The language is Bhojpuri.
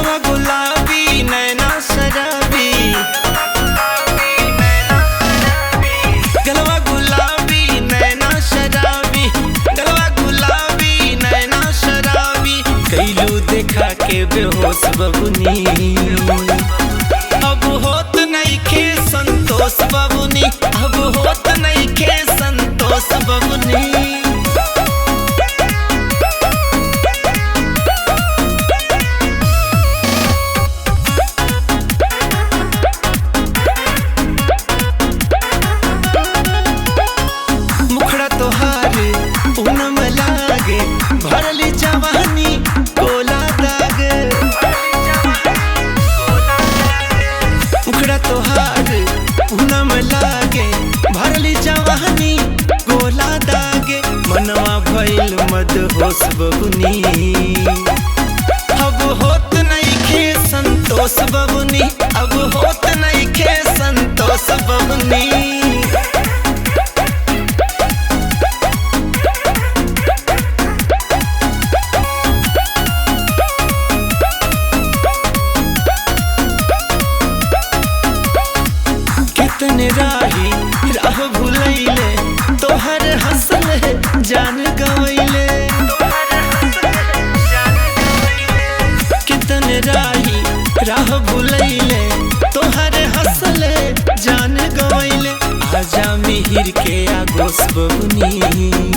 गलवा गुलाबी नैना शराबी, गलवा गुलाबी नैना शराबी, गलवा गुलाबी नैना शराबी, कैलू देखा के बेहोश बबुनी। अब होत नइखे संतोष बबुनी, अब होत नइखे संतोष बबुनी। पूनम लागे भरली जवानी कोला दागे, मुखड़ा तोहार पूनम लागे भरली जवानी कोला दागे, मनवा भइल मदहोश बबुनी। अब होत नइखे संतोष बबुनी, अब होत नइखे संतोष बबुनी। कितने राही राह भुलैले तोहर हंसले जान गवैले, कितने राही राह भुलैले तोहर हंसले जान गवैले। आजा मिहिर के आगोश बबुनी।